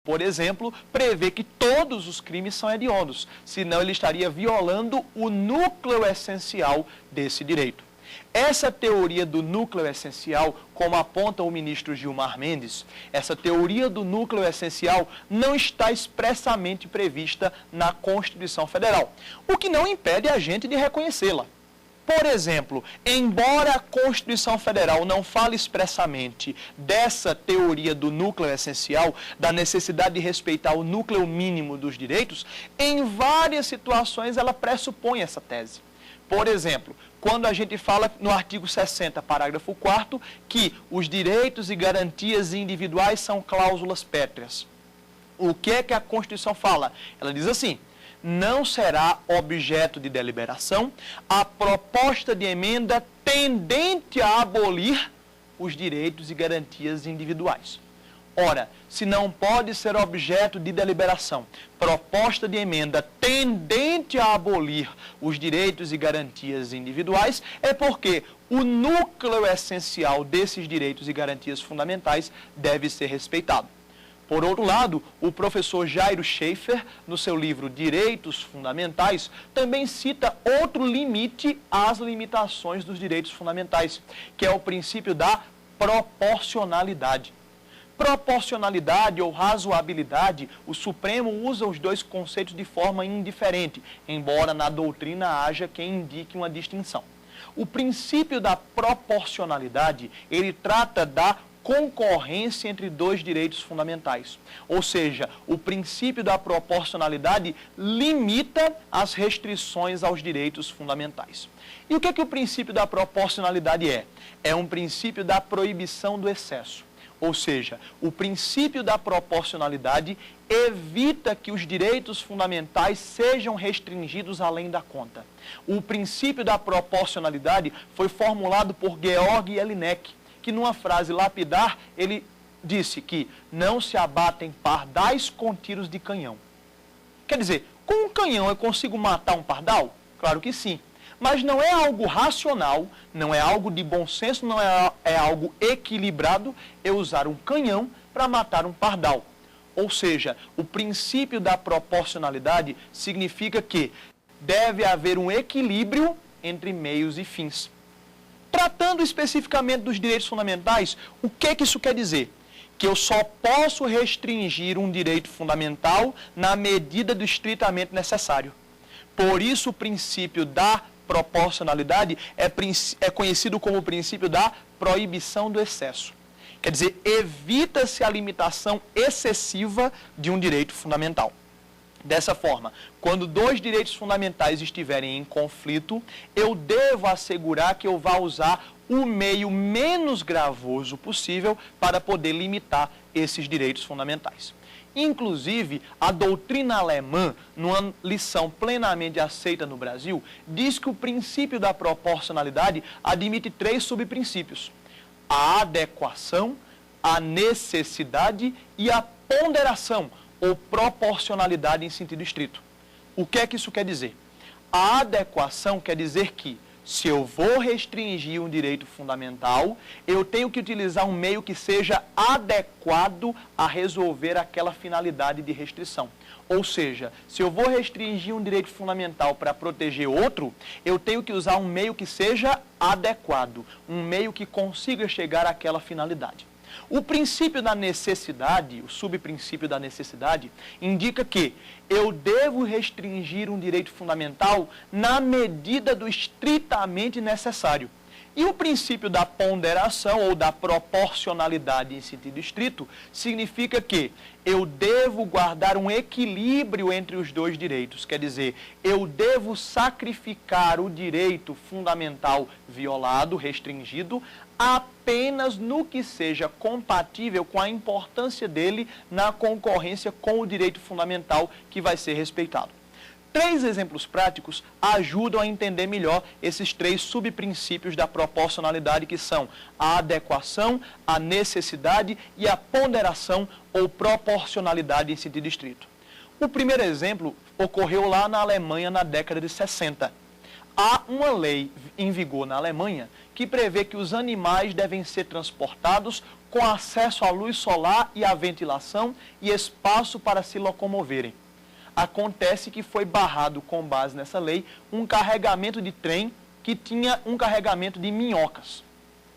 Por exemplo, prevê que todos os crimes são hediondos, senão ele estaria violando o núcleo essencial desse direito. Essa teoria do núcleo essencial, como aponta o ministro Gilmar Mendes, essa teoria do núcleo essencial não está expressamente prevista na Constituição Federal, o que não impede a gente de reconhecê-la. Por exemplo, embora a Constituição Federal não fale expressamente dessa teoria do núcleo essencial, da necessidade de respeitar o núcleo mínimo dos direitos, em várias situações ela pressupõe essa tese. Por exemplo, quando a gente fala no artigo 60, parágrafo 4º, que os direitos e garantias individuais são cláusulas pétreas. O que é que a Constituição fala? Ela diz assim: não será objeto de deliberação a proposta de emenda tendente a abolir os direitos e garantias individuais. Ora, se não pode ser objeto de deliberação proposta de emenda tendente a abolir os direitos e garantias individuais, é porque o núcleo essencial desses direitos e garantias fundamentais deve ser respeitado. Por outro lado, o professor Jairo Schaefer, no seu livro Direitos Fundamentais, também cita outro limite às limitações dos direitos fundamentais, que é o princípio da proporcionalidade. Proporcionalidade ou razoabilidade, o Supremo usa os dois conceitos de forma indiferente, embora na doutrina haja quem indique uma distinção. O princípio da proporcionalidade, ele trata da concorrência entre dois direitos fundamentais. Ou seja, o princípio da proporcionalidade limita as restrições aos direitos fundamentais. E o que é que o princípio da proporcionalidade é? É um princípio da proibição do excesso. Ou seja, o princípio da proporcionalidade evita que os direitos fundamentais sejam restringidos além da conta. O princípio da proporcionalidade foi formulado por Georg Jelinek, que numa frase lapidar, ele disse que não se abatem pardais com tiros de canhão. Quer dizer, com um canhão eu consigo matar um pardal? Claro que sim. Mas não é algo racional, não é algo de bom senso, não é algo equilibrado eu usar um canhão para matar um pardal. Ou seja, o princípio da proporcionalidade significa que deve haver um equilíbrio entre meios e fins. Tratando especificamente dos direitos fundamentais, o que é que isso quer dizer? Que eu só posso restringir um direito fundamental na medida do estritamente necessário. Por isso, o princípio da proporcionalidade é conhecido como o princípio da proibição do excesso. Quer dizer, evita-se a limitação excessiva de um direito fundamental. Dessa forma, quando dois direitos fundamentais estiverem em conflito, eu devo assegurar que eu vá usar o meio menos gravoso possível para poder limitar esses direitos fundamentais. Inclusive, a doutrina alemã, numa lição plenamente aceita no Brasil, diz que o princípio da proporcionalidade admite 3 subprincípios: a adequação, a necessidade e a ponderação, ou proporcionalidade em sentido estrito. O que é que isso quer dizer? A adequação quer dizer que, se eu vou restringir um direito fundamental, eu tenho que utilizar um meio que seja adequado a resolver aquela finalidade de restrição. Ou seja, se eu vou restringir um direito fundamental para proteger outro, eu tenho que usar um meio que seja adequado, um meio que consiga chegar àquela finalidade. O princípio da necessidade, o subprincípio da necessidade, indica que eu devo restringir um direito fundamental na medida do estritamente necessário. E o princípio da ponderação ou da proporcionalidade em sentido estrito significa que eu devo guardar um equilíbrio entre os dois direitos. Quer dizer, eu devo sacrificar o direito fundamental violado, restringido, apenas no que seja compatível com a importância dele na concorrência com o direito fundamental que vai ser respeitado. 3 exemplos práticos ajudam a entender melhor esses 3 subprincípios da proporcionalidade, que são a adequação, a necessidade e a ponderação ou proporcionalidade em sentido estrito. O primeiro exemplo ocorreu lá na Alemanha na década de 60. Há uma lei em vigor na Alemanha que prevê que os animais devem ser transportados com acesso à luz solar e à ventilação e espaço para se locomoverem. Acontece que foi barrado, com base nessa lei, um carregamento de trem que tinha um carregamento de minhocas,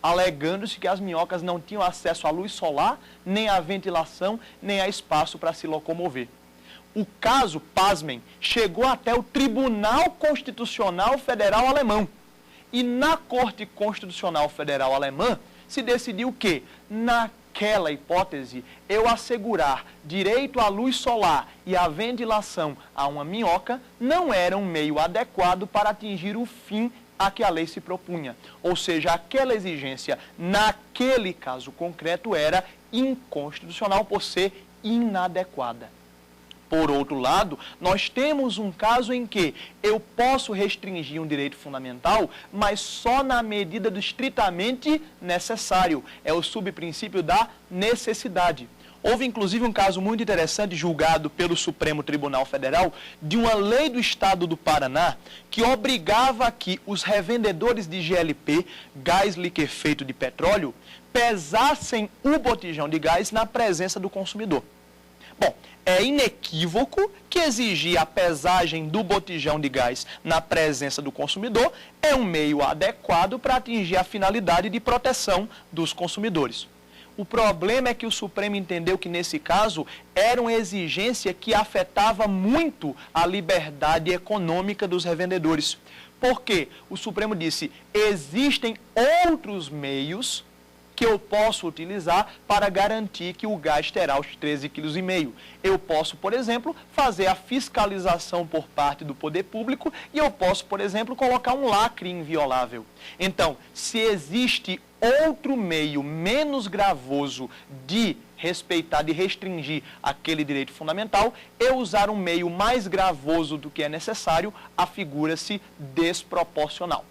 alegando-se que as minhocas não tinham acesso à luz solar, nem à ventilação, nem a espaço para se locomover. O caso, pasmem, chegou até o Tribunal Constitucional Federal Alemão. E na Corte Constitucional Federal Alemã se decidiu que, naquela hipótese, eu assegurar direito à luz solar e à ventilação a uma minhoca não era um meio adequado para atingir o fim a que a lei se propunha. Ou seja, aquela exigência, naquele caso concreto, era inconstitucional por ser inadequada. Por outro lado, nós temos um caso em que eu posso restringir um direito fundamental, mas só na medida do estritamente necessário. É o subprincípio da necessidade. Houve, inclusive, um caso muito interessante julgado pelo Supremo Tribunal Federal de uma lei do Estado do Paraná que obrigava que os revendedores de GLP, gás liquefeito de petróleo, pesassem o botijão de gás na presença do consumidor. Bom, é inequívoco que exigir a pesagem do botijão de gás na presença do consumidor é um meio adequado para atingir a finalidade de proteção dos consumidores. O problema é que o Supremo entendeu que, nesse caso, era uma exigência que afetava muito a liberdade econômica dos revendedores. Porque o Supremo disse, existem outros meios que eu posso utilizar para garantir que o gás terá os 13,5 kg. Eu posso, por exemplo, fazer a fiscalização por parte do poder público e eu posso, por exemplo, colocar um lacre inviolável. Então, se existe outro meio menos gravoso de respeitar, de restringir aquele direito fundamental, eu usar um meio mais gravoso do que é necessário, afigura-se desproporcional.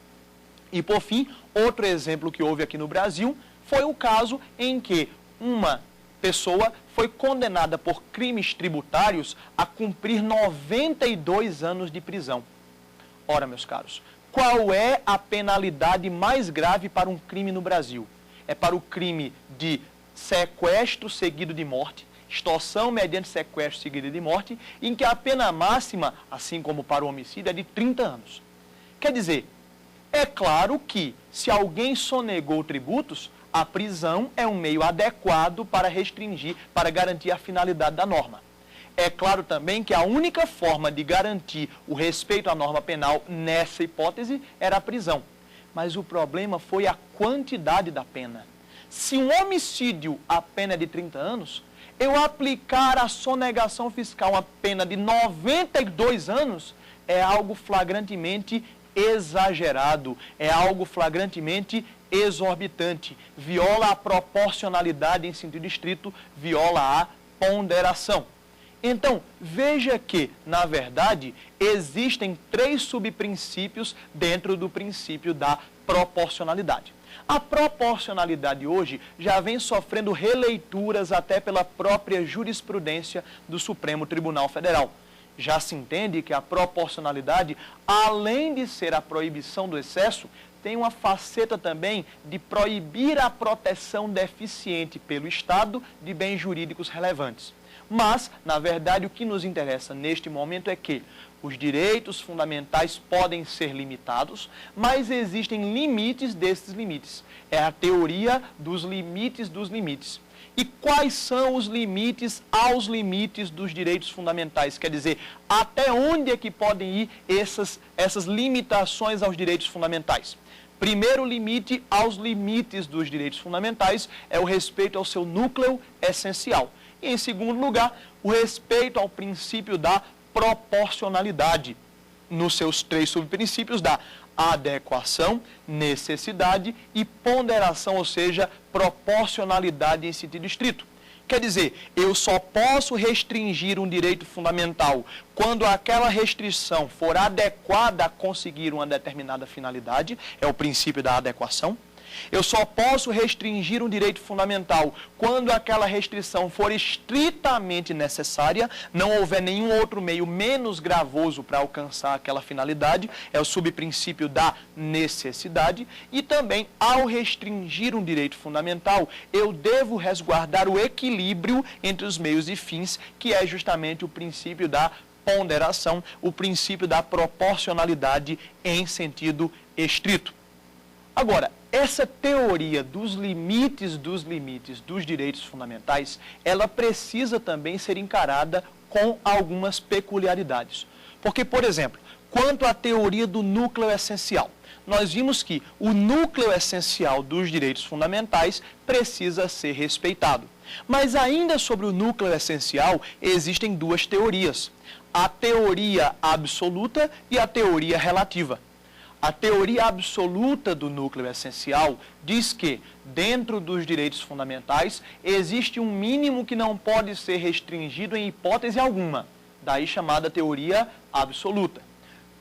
E, por fim, outro exemplo que houve aqui no Brasil foi o caso em que uma pessoa foi condenada por crimes tributários a cumprir 92 anos de prisão. Ora, meus caros, qual é a penalidade mais grave para um crime no Brasil? É para o crime de sequestro seguido de morte, extorsão mediante sequestro seguido de morte, em que a pena máxima, assim como para o homicídio, é de 30 anos. Quer dizer, é claro que se alguém sonegou tributos, a prisão é um meio adequado para restringir, para garantir a finalidade da norma. É claro também que a única forma de garantir o respeito à norma penal nessa hipótese era a prisão. Mas o problema foi a quantidade da pena. Se um homicídio a pena é de 30 anos, eu aplicar a sonegação fiscal a pena de 92 anos é algo flagrantemente exagerado, é algo flagrantemente exorbitante, viola a proporcionalidade em sentido estrito, viola a ponderação. Então, veja que, na verdade, existem 3 subprincípios dentro do princípio da proporcionalidade. A proporcionalidade hoje já vem sofrendo releituras até pela própria jurisprudência do Supremo Tribunal Federal. Já se entende que a proporcionalidade, além de ser a proibição do excesso, tem uma faceta também de proibir a proteção deficiente pelo Estado de bens jurídicos relevantes. Mas, na verdade, o que nos interessa neste momento é que os direitos fundamentais podem ser limitados, mas existem limites desses limites. É a teoria dos limites dos limites. E quais são os limites aos limites dos direitos fundamentais? Quer dizer, até onde é que podem ir essas limitações aos direitos fundamentais? Primeiro limite aos limites dos direitos fundamentais é o respeito ao seu núcleo essencial. E, em segundo lugar, o respeito ao princípio da proporcionalidade, nos seus 3 subprincípios da adequação, necessidade e ponderação, ou seja, proporcionalidade em sentido estrito. Quer dizer, eu só posso restringir um direito fundamental quando aquela restrição for adequada a conseguir uma determinada finalidade, é o princípio da adequação. Eu só posso restringir um direito fundamental quando aquela restrição for estritamente necessária, não houver nenhum outro meio menos gravoso para alcançar aquela finalidade, é o subprincípio da necessidade, e também, ao restringir um direito fundamental, eu devo resguardar o equilíbrio entre os meios e fins, que é justamente o princípio da ponderação, o princípio da proporcionalidade em sentido estrito. Agora, essa teoria dos limites dos direitos fundamentais, ela precisa também ser encarada com algumas peculiaridades. Porque, por exemplo, quanto à teoria do núcleo essencial, nós vimos que o núcleo essencial dos direitos fundamentais precisa ser respeitado. Mas ainda sobre o núcleo essencial, existem duas teorias: a teoria absoluta e a teoria relativa. A teoria absoluta do núcleo essencial diz que, dentro dos direitos fundamentais, existe um mínimo que não pode ser restringido em hipótese alguma, daí chamada teoria absoluta.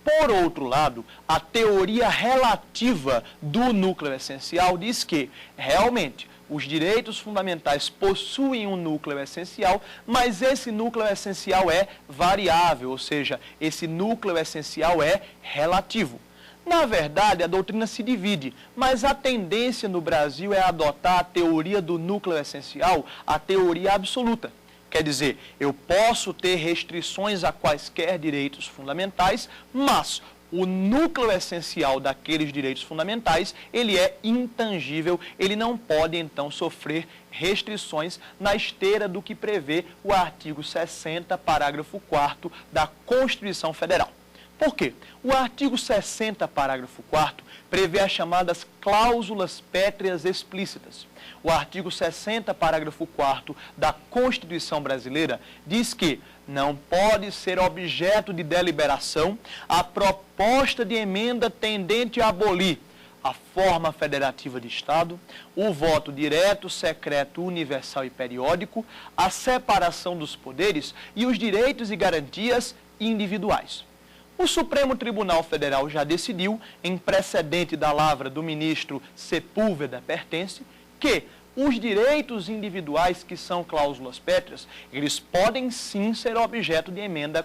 Por outro lado, a teoria relativa do núcleo essencial diz que, realmente, os direitos fundamentais possuem um núcleo essencial, mas esse núcleo essencial é variável, ou seja, esse núcleo essencial é relativo. Na verdade, a doutrina se divide, mas a tendência no Brasil é adotar a teoria do núcleo essencial, a teoria absoluta. Quer dizer, eu posso ter restrições a quaisquer direitos fundamentais, mas o núcleo essencial daqueles direitos fundamentais, ele é intangível, ele não pode, então, sofrer restrições na esteira do que prevê o artigo 60, parágrafo 4º da Constituição Federal. Por quê? O artigo 60, parágrafo 4º, prevê as chamadas cláusulas pétreas explícitas. O artigo 60, parágrafo 4º da Constituição Brasileira diz que não pode ser objeto de deliberação a proposta de emenda tendente a abolir a forma federativa de Estado, o voto direto, secreto, universal e periódico, a separação dos poderes e os direitos e garantias individuais. O Supremo Tribunal Federal já decidiu, em precedente da lavra do ministro Sepúlveda Pertence, que os direitos individuais que são cláusulas pétreas, eles podem sim ser objeto de emenda